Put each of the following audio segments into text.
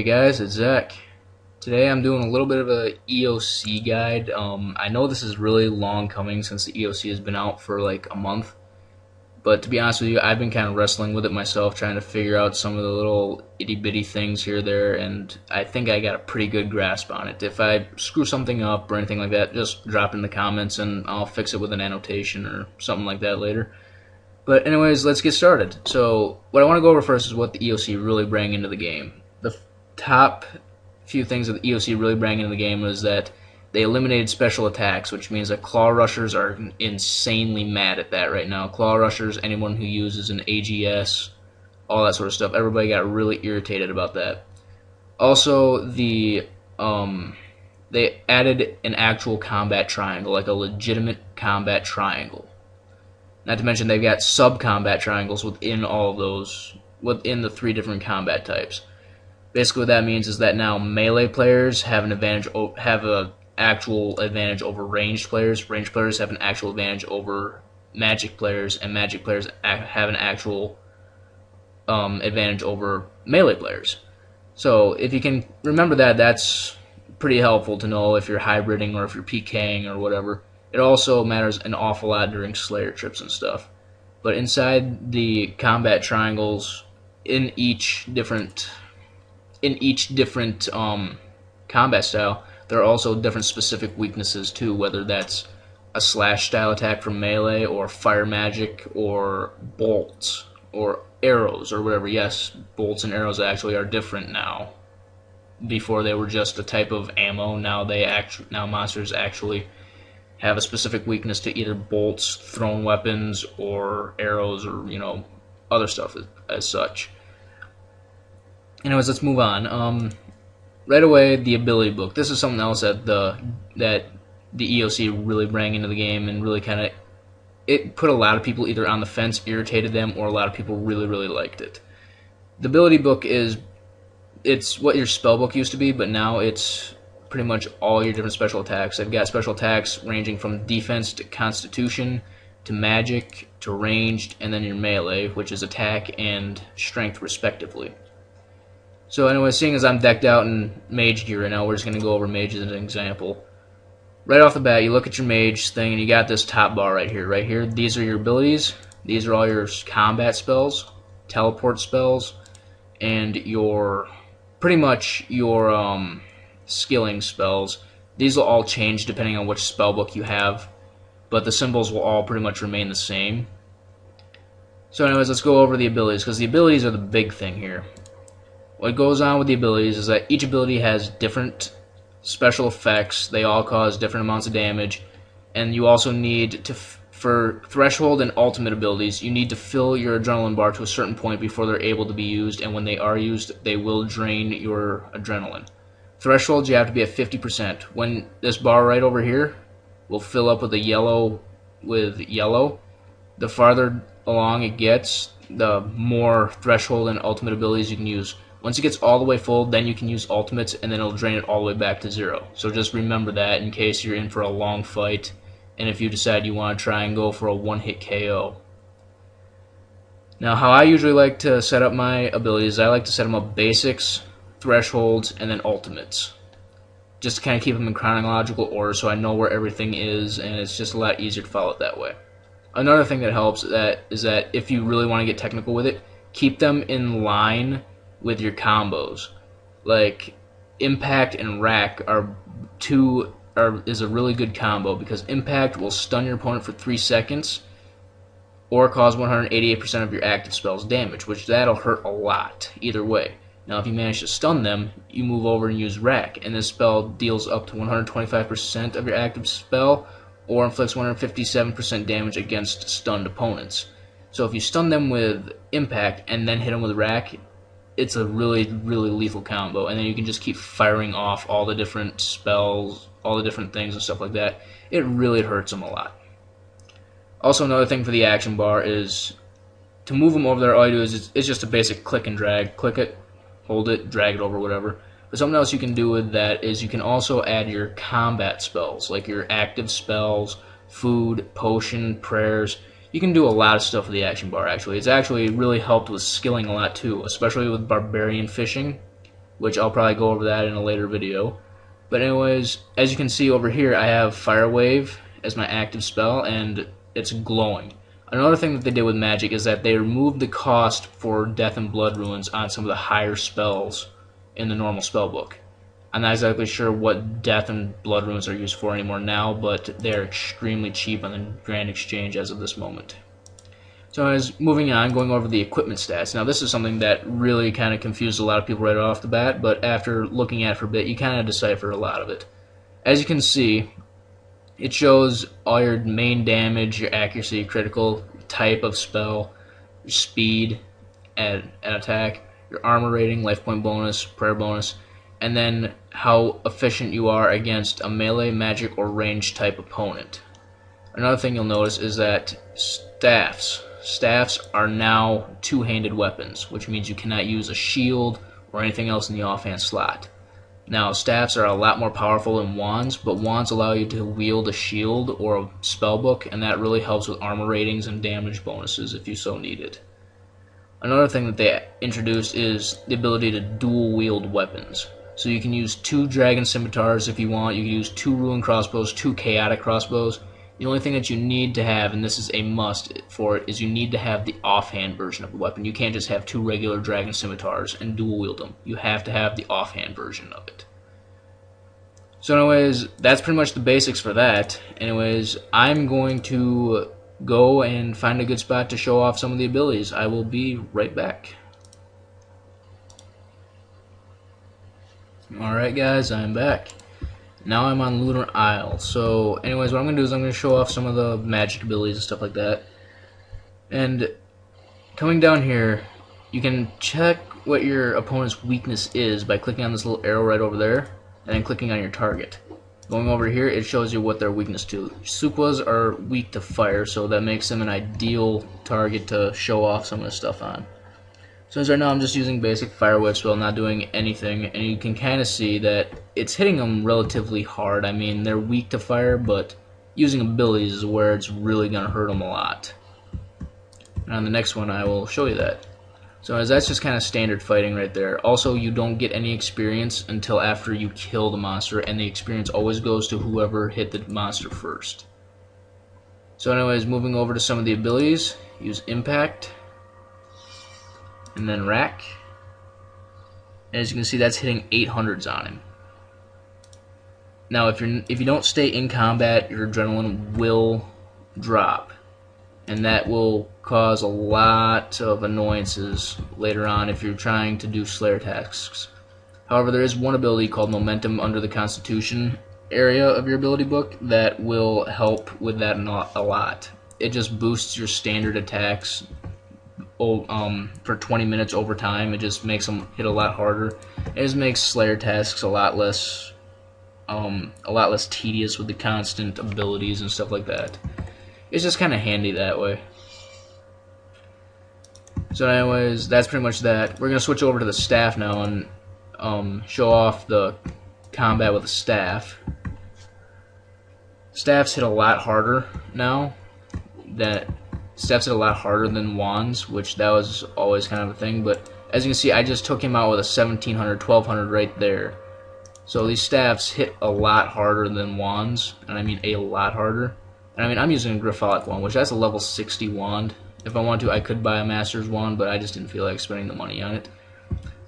Hey guys, it's Zach. Today I'm doing a little bit of a EOC guide. I know this is really long coming since the EOC has been out for like a month, but to be honest with you, I've been kind of wrestling with it myself, trying to figure out some of the little itty-bitty things here or there, and I think I got a pretty good grasp on it. If I screw something up or anything like that, just drop it in the comments and I'll fix it with an annotation or something like that later. But anyways, let's get started. So what I want to go over first is what the EOC really bring into the game. The top few things that the EOC really bring into the game was that they eliminated special attacks, which means that claw rushers are insanely mad at that right now. Claw rushers, anyone who uses an AGS, all that sort of stuff, everybody got really irritated about that. Also, they added an actual combat triangle, like a legitimate combat triangle. Not to mention they've got sub-combat triangles within all of those, within the 3 different combat types. Basically, what that means is that now melee players have an advantage, have an actual advantage over ranged players. Ranged players have an actual advantage over magic players, and magic players have an actual advantage over melee players. So if you can remember that, that's pretty helpful to know if you're hybriding or if you're PKing or whatever. It also matters an awful lot during Slayer trips and stuff. But inside the combat triangles, in each different combat style, there are also different specific weaknesses too, whether that's a slash style attack from melee, or fire magic, or bolts, or arrows, or whatever. Yes, bolts and arrows actually are different now. Before they were just a type of ammo. Now monsters actually have a specific weakness to either bolts, thrown weapons, or arrows, or other stuff as such. Anyways, let's move on. Right away, the ability book. This is something else that the EOC really brought into the game, and really it put a lot of people either on the fence, irritated them, or a lot of people really liked it. The ability book it's what your spell book used to be, but now it's pretty much all your different special attacks. They've got special attacks ranging from defense to constitution to magic to ranged, and then your melee, which is attack and strength respectively. So anyway, seeing as I'm decked out in mage gear right now, we're just going to go over mage as an example. Right off the bat, you look at your mage thing, and you got this top bar right here. Right here, these are your abilities. These are all your combat spells, teleport spells, and pretty much your skilling spells. These will all change depending on which spellbook you have, but the symbols will all pretty much remain the same. So anyways, let's go over the abilities, because the abilities are the big thing here. What goes on with the abilities is that each ability has different special effects. They all cause different amounts of damage, and you also need to, for threshold and ultimate abilities, you need to fill your adrenaline bar to a certain point before they're able to be used, and when they are used, they will drain your adrenaline. Thresholds, you have to be at 50%. When this bar right over here will fill up with yellow, the farther along it gets, the more threshold and ultimate abilities you can use. Once it gets all the way full, then you can use ultimates, and then it'll drain it all the way back to 0. So just remember that in case you're in for a long fight, and if you decide you want to try and go for a one-hit KO. Now, how I usually like to set up my abilities, I like to set them up basics, thresholds, and then ultimates. Just to kind of keep them in chronological order so I know where everything is, and it's just a lot easier to follow it that way. Another thing that helps is that if you really want to get technical with it, keep them in line with your combos. Like impact and rack is a really good combo, because impact will stun your opponent for 3 seconds or cause 188% of your active spells damage, which that'll hurt a lot either way. Now if you manage to stun them, you move over and use rack, and this spell deals up to 125% of your active spell or inflicts 157% damage against stunned opponents. So if you stun them with impact and then hit them with rack, it's a really lethal combo, and then you can just keep firing off all the different spells, all the different things and stuff like that. It really hurts them a lot. Also, another thing for the action bar is to move them over there. All you do is it's just a basic click and drag. Click it, hold it, drag it over, whatever. But something else you can do with that is you can also add your combat spells, like your active spells, food, potion, prayers. You can do a lot of stuff with the action bar, actually. It's actually really helped with skilling a lot, too, especially with barbarian fishing. which I'll probably go over that in a later video. But anyways, as you can see over here, I have Fire Wave as my active spell, and it's glowing. Another thing that they did with magic is that they removed the cost for Death and Blood runes on some of the higher spells in the normal spellbook. I'm not exactly sure what Death and Blood runes are used for anymore now, but they're extremely cheap on the Grand Exchange as of this moment. So as moving on, going over the equipment stats. Now this is something that really kind of confused a lot of people right off the bat, but after looking at it for a bit, you kind of decipher a lot of it. As you can see, it shows all your main damage, your accuracy, critical, type of spell, your speed at attack, your armor rating, life point bonus, prayer bonus, and then how efficient you are against a melee, magic, or ranged type opponent. Another thing you'll notice is that staffs are now two-handed weapons, which means you cannot use a shield or anything else in the offhand slot. Now, staffs are a lot more powerful than wands, but wands allow you to wield a shield or a spellbook, and that really helps with armor ratings and damage bonuses if you so need it. Another thing that they introduced is the ability to dual wield weapons. So you can use 2 dragon scimitars if you want, you can use 2 ruin crossbows, 2 chaotic crossbows. The only thing that you need to have, and this is a must for it, is you need to have the offhand version of the weapon. You can't just have 2 regular dragon scimitars and dual wield them. You have to have the offhand version of it. So anyways, that's pretty much the basics for that. Anyways, I'm going to go and find a good spot to show off some of the abilities. I will be right back. Alright guys, I'm back. Now I'm on Lunar Isle. So anyways, what I'm going to do is I'm going to show off some of the magic abilities and stuff like that. And coming down here, you can check what your opponent's weakness is by clicking on this little arrow right over there, and then clicking on your target. Going over here, it shows you what they're weakness to. Sukwas are weak to fire, so that makes them an ideal target to show off some of the stuff on. So as right now I'm just using basic Fire Wave spell, not doing anything, and you can kind of see that it's hitting them relatively hard. I mean, they're weak to fire, but using abilities is where it's really going to hurt them a lot. And on the next one I will show you that. So as that's just kind of standard fighting right there. Also, you don't get any experience until after you kill the monster, and the experience always goes to whoever hit the monster first. So anyways, moving over to some of the abilities, use Impact, and then Rack. As you can see, that's hitting 800s on him. Now, if you don't stay in combat, your adrenaline will drop, and that will cause a lot of annoyances later on if you're trying to do Slayer tasks. However, there is one ability called Momentum under the Constitution area of your ability book that will help with that a lot. It just boosts your standard attacks for 20 minutes over time. It just makes them hit a lot harder. It just makes Slayer tasks a lot less tedious with the constant abilities and stuff like that. It's just kind of handy that way. So anyways, that's pretty much that. We're going to switch over to the staff now and show off the combat with the staff. Staffs hit a lot harder now. Staffs hit a lot harder than wands, which that was always kind of a thing. But as you can see, I just took him out with a 1700, 1200 right there. So these staffs hit a lot harder than wands, and I mean a lot harder. And I mean, I'm using a Griffolic wand, which that's a level 60 wand. If I want to, I could buy a Master's wand, but I just didn't feel like spending the money on it.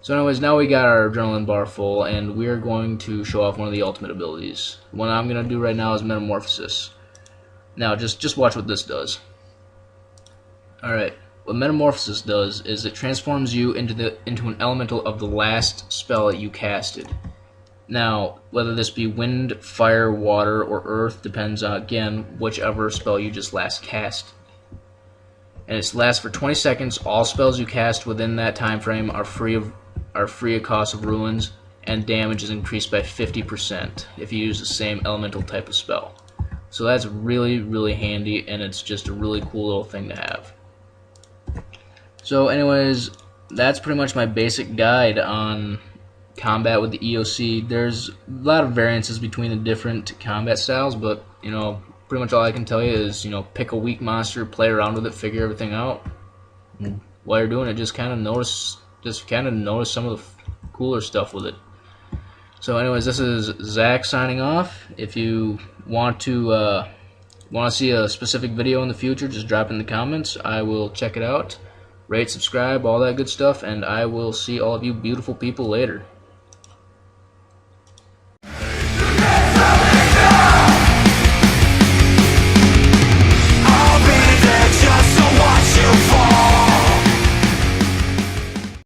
So anyways, now we got our adrenaline bar full, and we're going to show off one of the ultimate abilities. What I'm going to do right now is Metamorphosis. Now, just watch what this does. Alright, what Metamorphosis does is it transforms you into an elemental of the last spell that you casted. Now, whether this be wind, fire, water, or earth depends on, again, whichever spell you just last cast. And it lasts for 20 seconds. All spells you cast within that time frame are free of cost of ruins, and damage is increased by 50% if you use the same elemental type of spell. So that's really, really handy, and it's just a really cool little thing to have. So anyways, that's pretty much my basic guide on combat with the EOC. There's a lot of variances between the different combat styles, but you know, pretty much all I can tell you is, you know, pick a weak monster, play around with it, figure everything out. And while you're doing it, just kind of notice some of the cool cooler stuff with it. So anyways, this is Zach signing off. If you want to see a specific video in the future, just drop in the comments. I will check it out. Rate, subscribe, all that good stuff, and I will see all of you beautiful people later.